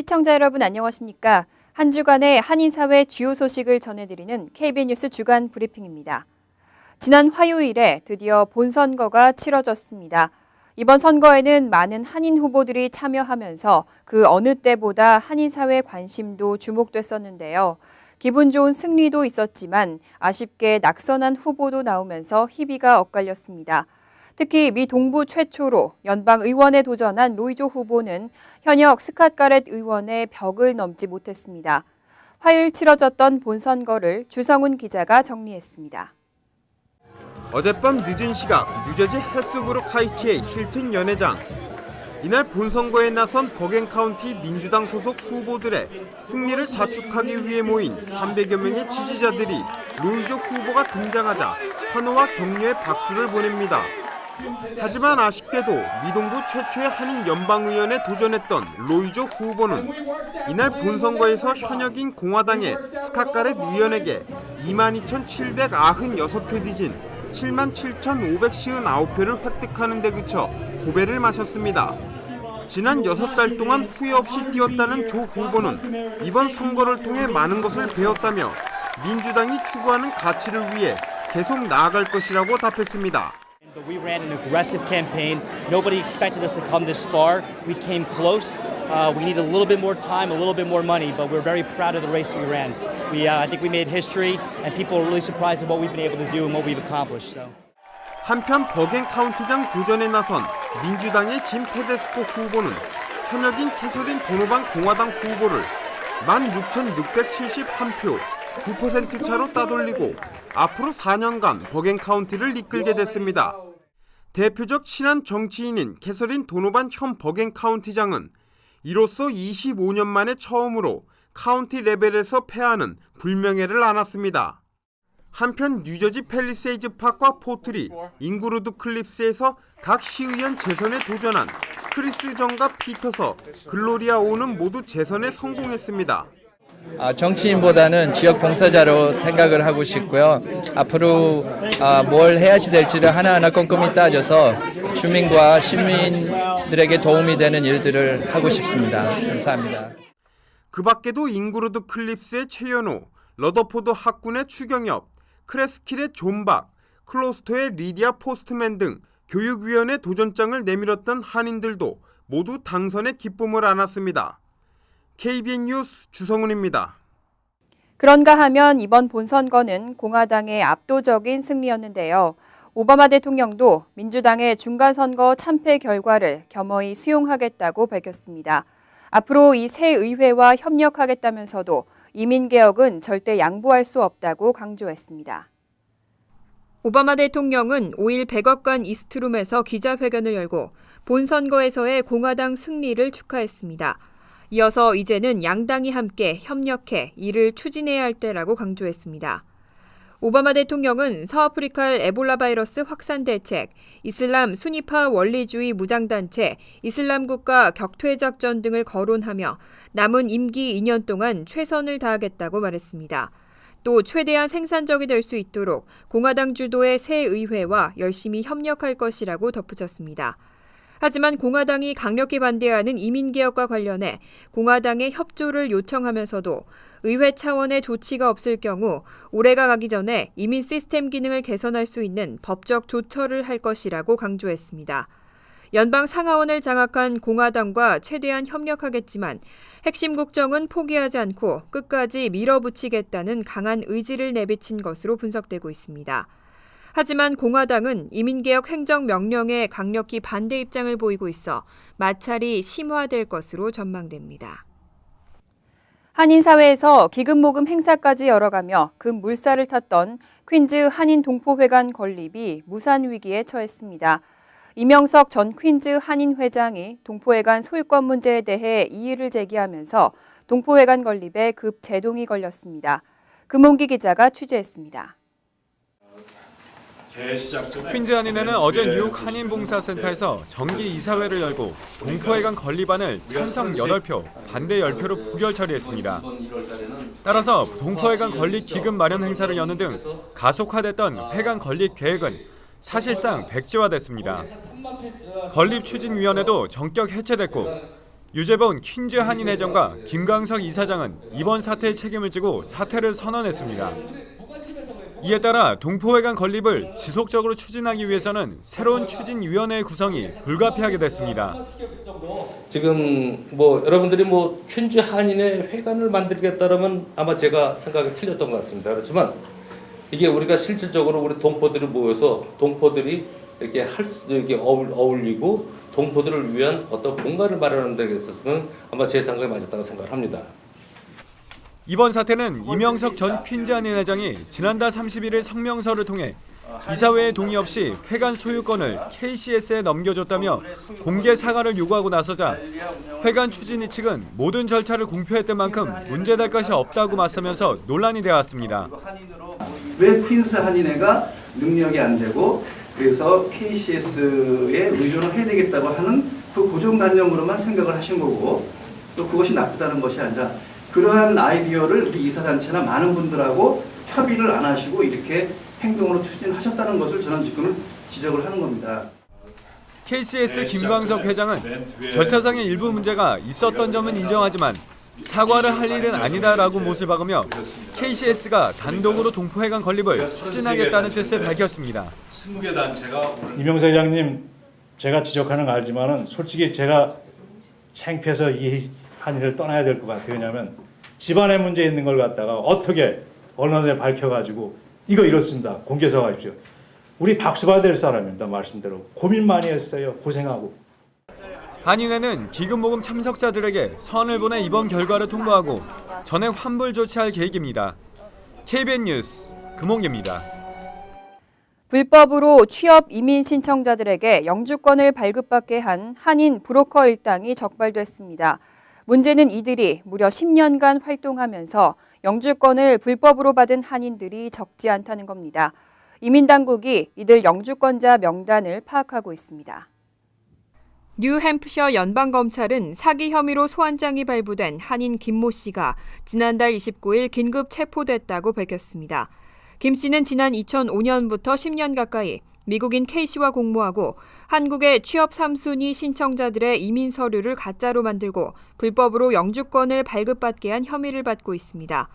시청자 여러분 안녕하십니까? 한 주간의 한인사회 주요 소식을 전해드리는 KBN 뉴스 주간 브리핑입니다. 지난 화요일에 드디어 본선거가 치러졌습니다. 이번 선거에는 많은 한인 후보들이 참여하면서 그 어느 때보다 한인사회 관심도 주목됐었는데요. 기분 좋은 승리도 있었지만 아쉽게 낙선한 후보도 나오면서 희비가 엇갈렸습니다. 특히 미 동부 최초로 연방 의원에 도전한 로이조 후보는 현역 스캇 가렛 의원의 벽을 넘지 못했습니다. 화요일 치러졌던 본선거를 주성훈 기자가 정리했습니다. 어젯밤 늦은 시각 뉴저지 헤스브룩 하이츠의 힐튼 연회장. 이날 본선거에 나선 버겐 카운티 민주당 소속 후보들의 승리를 자축하기 위해 모인 300여 명의 지지자들이 로이조 후보가 등장하자 환호와 격려의 박수를 보냅니다. 하지만 아쉽게도 미동부 최초의 한인 연방의원에 도전했던 로이조 후보는 이날 본선거에서 현역인 공화당의 스캇 가렛 의원에게 22,796표 뒤진 77,559표를 획득하는 데 그쳐 고배를 마셨습니다. 지난 6달 동안 후회 없이 뛰었다는 조 후보는 이번 선거를 통해 많은 것을 배웠다며 민주당이 추구하는 가치를 위해 계속 나아갈 것이라고 답했습니다. We ran an aggressive campaign. Nobody expected us to come this far. We came close. We need a little bit more time, a little bit more money, but we're very proud of the race we ran. I think we made history, and people are really surprised at what we've been able to do and what we've accomplished. So. 한편 버겐 카운티장 도전에 나선 민주당의 짐 테데스코 후보는 현역인 캐서린 도노반 공화당 후보를 16,671표, 9% 차로 따돌리고 앞으로 4년간 버겐 카운티를 이끌게 됐습니다. 대표적 친한 정치인인 캐서린 도노반 현 버겐 카운티장은 이로써 25년 만에 처음으로 카운티 레벨에서 패하는 불명예를 안았습니다. 한편 뉴저지 팰리세이즈 파크와 포트리, 잉그루드 클립스에서 각 시의원 재선에 도전한 크리스 정과 피터서, 글로리아 오는 모두 재선에 성공했습니다. 정치인보다는 지역 봉사자로 생각을 하고 싶고요. 앞으로 뭘 해야지 될지를 하나하나 꼼꼼히 따져서 주민과 시민들에게 도움이 되는 일들을 하고 싶습니다. 감사합니다. 그 밖에도 잉그루드 클립스의 최연호, 러더포드 학군의 추경엽, 크레스킬의 존박, 클로스터의 리디아 포스트맨 등 교육위원회 도전장을 내밀었던 한인들도 모두 당선의 기쁨을 안았습니다. KBN 뉴스 주성훈입니다. 그런가 하면 이번 본선거는 공화당의 압도적인 승리였는데요. 오바마 대통령도 민주당의 중간선거 참패 결과를 겸허히 수용하겠다고 밝혔습니다. 앞으로 이 새 의회와 협력하겠다면서도 이민개혁은 절대 양보할 수 없다고 강조했습니다. 오바마 대통령은 5일 백악관 이스트룸에서 기자회견을 열고 본선거에서의 공화당 승리를 축하했습니다. 이어서 이제는 양당이 함께 협력해 이를 추진해야 할 때라고 강조했습니다. 오바마 대통령은 서아프리칼 에볼라 바이러스 확산 대책, 이슬람 수니파 원리주의 무장단체, 이슬람 국가 격퇴 작전 등을 거론하며 남은 임기 2년 동안 최선을 다하겠다고 말했습니다. 또 최대한 생산적이 될 수 있도록 공화당 주도의 새 의회와 열심히 협력할 것이라고 덧붙였습니다. 하지만 공화당이 강력히 반대하는 이민개혁과 관련해 공화당의 협조를 요청하면서도 의회 차원의 조치가 없을 경우 올해가 가기 전에 이민 시스템 기능을 개선할 수 있는 법적 조처를 할 것이라고 강조했습니다. 연방 상하원을 장악한 공화당과 최대한 협력하겠지만 핵심 국정은 포기하지 않고 끝까지 밀어붙이겠다는 강한 의지를 내비친 것으로 분석되고 있습니다. 하지만 공화당은 이민개혁 행정명령에 강력히 반대 입장을 보이고 있어 마찰이 심화될 것으로 전망됩니다. 한인사회에서 기금모금 행사까지 열어가며 금 물살을 탔던 퀸즈 한인 동포회관 건립이 무산 위기에 처했습니다. 이명석 전 퀸즈 한인 회장이 동포회관 소유권 문제에 대해 이의를 제기하면서 동포회관 건립에 급 제동이 걸렸습니다. 금홍기 기자가 취재했습니다. 퀸즈 한인회는 어제 뉴욕 한인봉사센터에서 정기 이사회를 열고 동포회관 건립안을 찬성 8표, 반대 10표로 부결 처리했습니다. 따라서 동포회관 건립 기금 마련 행사를 여는 등 가속화됐던 회관 건립 계획은 사실상 백지화됐습니다. 건립추진위원회도 전격 해체됐고 유재본 퀸즈 한인회장과 김광석 이사장은 이번 사태의 책임을 지고 사퇴를 선언했습니다. 이에 따라 동포회관 건립을 지속적으로 추진하기 위해서는 새로운 추진위원회 구성이 불가피하게 됐습니다. 지금 여러분들이 퀸즈 한인의 회관을 만들겠다라면 아마 제가 생각이 틀렸던 것 같습니다. 그렇지만 이게 우리가 실질적으로 우리 동포들이 모여서 동포들이 이렇게 어울리고 동포들을 위한 어떤 공간을 마련하는 데 있어서는 아마 제 생각에 맞았다고 생각을 합니다. 이번 사태는 이명석 전 퀸즈 한인회장이 지난달 31일 성명서를 통해 이사회의 동의 없이 회관 소유권을 KCS에 넘겨줬다며 공개 사과를 요구하고 나서자 회관 추진위 측은 모든 절차를 공표했던 만큼 문제될 것이 없다고 맞서면서 논란이 되었습니다. 왜 퀸즈 한인회가 능력이 안 되고 그래서 KCS에 의존을 해야 되겠다고 하는 그 고정관념으로만 생각을 하신 거고 또 그것이 나쁘다는 것이 아니라 그러한 아이디어를 우리 이사단체나 많은 분들하고 협의를 안 하시고 이렇게 행동으로 추진하셨다는 것을 저는 지금 지적을 하는 겁니다. KCS 김광석 회장은 절차상의 일부 문제가 있었던 점은 인정하지만 사과를 할 일은 아니다라고 못을 박으며 KCS가 단독으로 동포회관 건립을 추진하겠다는 뜻을 밝혔습니다. 이명석 회장님 제가 지적하는 거 알지만은 솔직히 제가 창피해서 이 한일을 떠나야 될 것 같아요. 왜냐하면 집안에 문제 있는 걸 갖다가 어떻게 언론에 밝혀가지고 이거 이렇습니다. 공개 사과하십시오. 우리 박수 받아야 될 사람입니다. 말씀대로 고민 많이 했어요. 고생하고. 한인회는 기금 모금 참석자들에게 선을 보내 이번 결과를 통보하고 전액 환불 조치할 계획입니다. KBN 뉴스 금홍기입니다. 불법으로 취업 이민 신청자들에게 영주권을 발급받게 한 한인 브로커 일당이 적발됐습니다. 문제는 이들이 무려 10년간 활동하면서 영주권을 불법으로 받은 한인들이 적지 않다는 겁니다. 이민당국이 이들 영주권자 명단을 파악하고 있습니다. 뉴햄프셔 연방검찰은 사기 혐의로 소환장이 발부된 한인 김모 씨가 지난달 29일 긴급 체포됐다고 밝혔습니다. 김 씨는 지난 2005년부터 10년 가까이 미국인 K씨와 공모하고 한국의 취업 3순위 신청자들의 이민 서류를 가짜로 만들고 불법으로 영주권을 발급받게 한 혐의를 받고 있습니다.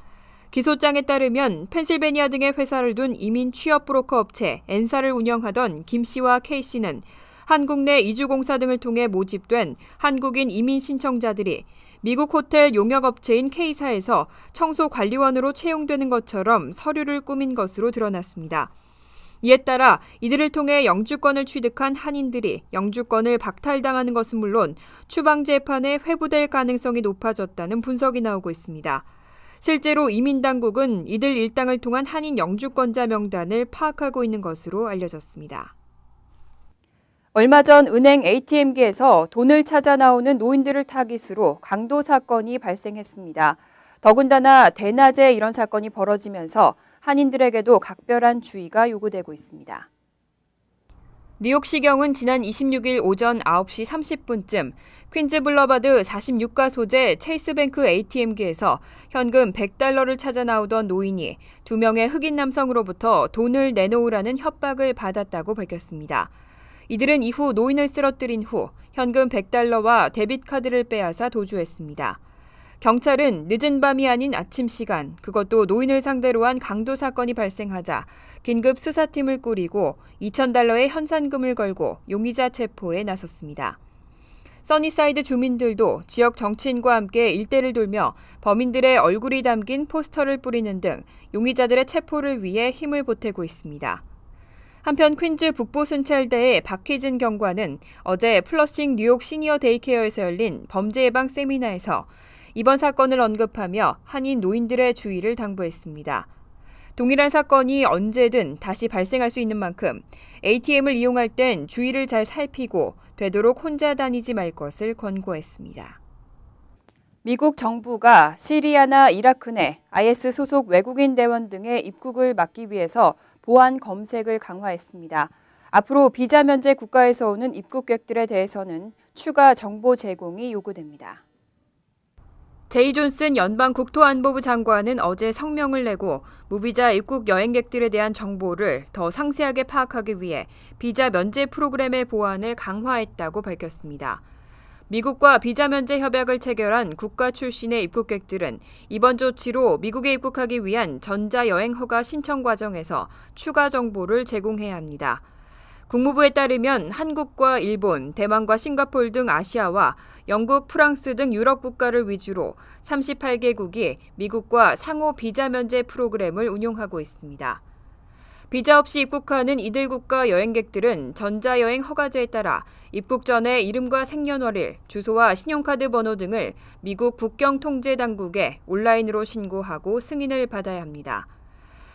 기소장에 따르면 펜실베니아 등의 회사를 둔 이민 취업 브로커 업체 엔사를 운영하던 김 씨와 K씨는 한국 내 이주공사 등을 통해 모집된 한국인 이민 신청자들이 미국 호텔 용역업체인 K사에서 청소관리원으로 채용되는 것처럼 서류를 꾸민 것으로 드러났습니다. 이에 따라 이들을 통해 영주권을 취득한 한인들이 영주권을 박탈당하는 것은 물론 추방 재판에 회부될 가능성이 높아졌다는 분석이 나오고 있습니다. 실제로 이민당국은 이들 일당을 통한 한인 영주권자 명단을 파악하고 있는 것으로 알려졌습니다. 얼마 전 은행 ATM기에서 돈을 찾아 나오는 노인들을 타깃으로 강도 사건이 발생했습니다. 더군다나 대낮에 이런 사건이 벌어지면서 한인들에게도 각별한 주의가 요구되고 있습니다. 뉴욕시경은 지난 26일 오전 9시 30분쯤 퀸즈 블러바드 46가 소재 체이스뱅크 ATM기에서 현금 $100를 찾아 나오던 노인이 2명의 흑인 남성으로부터 돈을 내놓으라는 협박을 받았다고 밝혔습니다. 이들은 이후 노인을 쓰러뜨린 후 현금 $100와 데빗카드를 빼앗아 도주했습니다. 경찰은 늦은 밤이 아닌 아침 시간, 그것도 노인을 상대로 한 강도 사건이 발생하자 긴급 수사팀을 꾸리고 $2,000의 현상금을 걸고 용의자 체포에 나섰습니다. 써니사이드 주민들도 지역 정치인과 함께 일대를 돌며 범인들의 얼굴이 담긴 포스터를 뿌리는 등 용의자들의 체포를 위해 힘을 보태고 있습니다. 한편 퀸즈 북부순찰대의 박희진 경관은 어제 플러싱 뉴욕 시니어 데이케어에서 열린 범죄 예방 세미나에서 이번 사건을 언급하며 한인 노인들의 주의를 당부했습니다. 동일한 사건이 언제든 다시 발생할 수 있는 만큼 ATM을 이용할 땐 주의를 잘 살피고 되도록 혼자 다니지 말 것을 권고했습니다. 미국 정부가 시리아나 이라크 내 IS 소속 외국인 대원 등의 입국을 막기 위해서 보안 검색을 강화했습니다. 앞으로 비자 면제 국가에서 오는 입국객들에 대해서는 추가 정보 제공이 요구됩니다. 제이 존슨 연방국토안보부 장관은 어제 성명을 내고 무비자 입국 여행객들에 대한 정보를 더 상세하게 파악하기 위해 비자 면제 프로그램의 보안을 강화했다고 밝혔습니다. 미국과 비자 면제 협약을 체결한 국가 출신의 입국객들은 이번 조치로 미국에 입국하기 위한 전자여행 허가 신청 과정에서 추가 정보를 제공해야 합니다. 국무부에 따르면 한국과 일본, 대만과 싱가포르 등 아시아와 영국, 프랑스 등 유럽 국가를 위주로 38개국이 미국과 상호 비자 면제 프로그램을 운용하고 있습니다. 비자 없이 입국하는 이들 국가 여행객들은 전자여행 허가제에 따라 입국 전에 이름과 생년월일, 주소와 신용카드 번호 등을 미국 국경통제당국에 온라인으로 신고하고 승인을 받아야 합니다.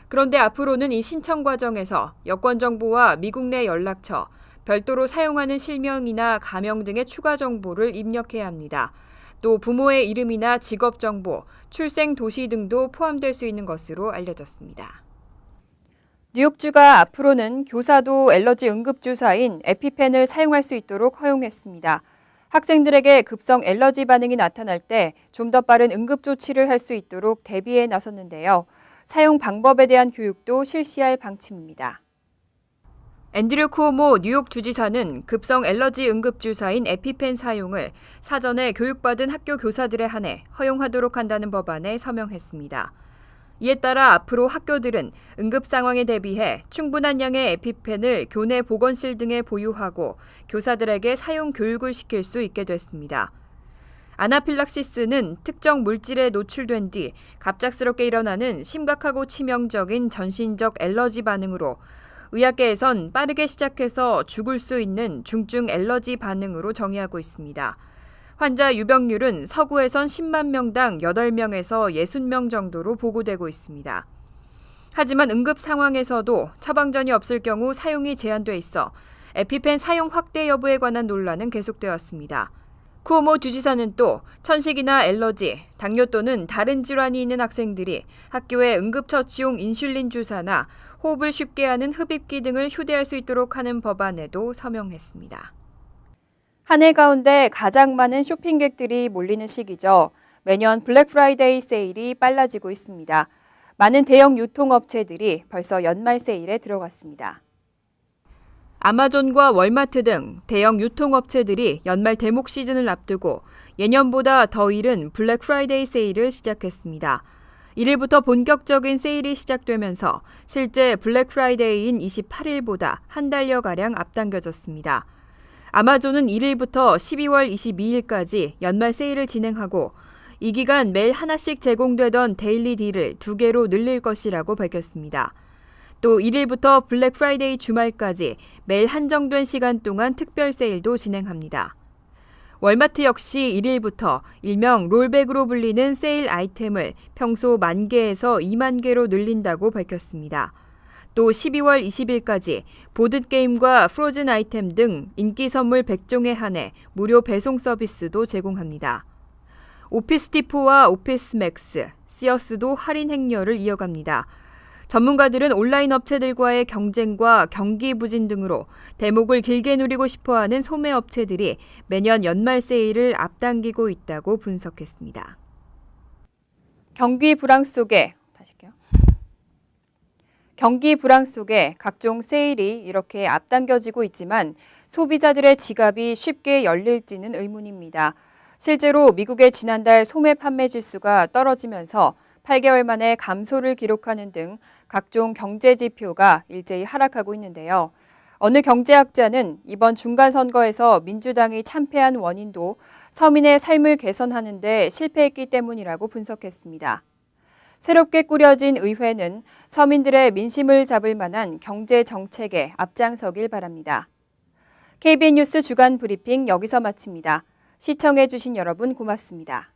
그런데 앞으로는 이 신청 과정에서 여권 정보와 미국 내 연락처, 별도로 사용하는 실명이나 가명 등의 추가 정보를 입력해야 합니다. 또 부모의 이름이나 직업 정보, 출생 도시 등도 포함될 수 있는 것으로 알려졌습니다. 뉴욕주가 앞으로는 교사도 엘러지 응급주사인 에피펜을 사용할 수 있도록 허용했습니다. 학생들에게 급성 엘러지 반응이 나타날 때 좀 더 빠른 응급조치를 할 수 있도록 대비에 나섰는데요. 사용 방법에 대한 교육도 실시할 방침입니다. 앤드류 쿠오모 뉴욕 주지사는 급성 엘러지 응급주사인 에피펜 사용을 사전에 교육받은 학교 교사들에 한해 허용하도록 한다는 법안에 서명했습니다. 이에 따라 앞으로 학교들은 응급 상황에 대비해 충분한 양의 에피펜을 교내 보건실 등에 보유하고 교사들에게 사용 교육을 시킬 수 있게 됐습니다. 아나필락시스는 특정 물질에 노출된 뒤 갑작스럽게 일어나는 심각하고 치명적인 전신적 엘러지 반응으로 의학계에선 빠르게 시작해서 죽을 수 있는 중증 엘러지 반응으로 정의하고 있습니다. 환자 유병률은 서구에선 10만 명당 8명에서 60명 정도로 보고되고 있습니다. 하지만 응급 상황에서도 처방전이 없을 경우 사용이 제한돼 있어 에피펜 사용 확대 여부에 관한 논란은 계속되었습니다. 쿠오모 주지사는 또 천식이나 엘러지, 당뇨 또는 다른 질환이 있는 학생들이 학교에 응급처치용 인슐린 주사나 호흡을 쉽게 하는 흡입기 등을 휴대할 수 있도록 하는 법안에도 서명했습니다. 한 해 가운데 가장 많은 쇼핑객들이 몰리는 시기죠. 매년 블랙 프라이데이 세일이 빨라지고 있습니다. 많은 대형 유통업체들이 벌써 연말 세일에 들어갔습니다. 아마존과 월마트 등 대형 유통업체들이 연말 대목 시즌을 앞두고 예년보다 더 이른 블랙 프라이데이 세일을 시작했습니다. 1일부터 본격적인 세일이 시작되면서 실제 블랙 프라이데이인 28일보다 한 달여가량 앞당겨졌습니다. 아마존은 1일부터 12월 22일까지 연말 세일을 진행하고 이 기간 매일 하나씩 제공되던 데일리 딜을 2개로 늘릴 것이라고 밝혔습니다. 또 1일부터 블랙 프라이데이 주말까지 매일 한정된 시간 동안 특별 세일도 진행합니다. 월마트 역시 1일부터 일명 롤백으로 불리는 세일 아이템을 평소 10,000개에서 20,000개로 늘린다고 밝혔습니다. 또 12월 20일까지 보드게임과 프로즌 아이템 등 인기 선물 100종에 한해 무료 배송 서비스도 제공합니다. 오피스디포와 오피스맥스, 시어스도 할인 행렬을 이어갑니다. 전문가들은 온라인 업체들과의 경쟁과 경기 부진 등으로 대목을 길게 누리고 싶어하는 소매 업체들이 매년 연말 세일을 앞당기고 있다고 분석했습니다. 경기 불황 속에 각종 세일이 이렇게 앞당겨지고 있지만 소비자들의 지갑이 쉽게 열릴지는 의문입니다. 실제로 미국의 지난달 소매 판매 지수가 떨어지면서 8개월 만에 감소를 기록하는 등 각종 경제 지표가 일제히 하락하고 있는데요. 어느 경제학자는 이번 중간선거에서 민주당이 참패한 원인도 서민의 삶을 개선하는 데 실패했기 때문이라고 분석했습니다. 새롭게 꾸려진 의회는 서민들의 민심을 잡을 만한 경제 정책에 앞장서길 바랍니다. KBN 뉴스 주간 브리핑 여기서 마칩니다. 시청해 주신 여러분 고맙습니다.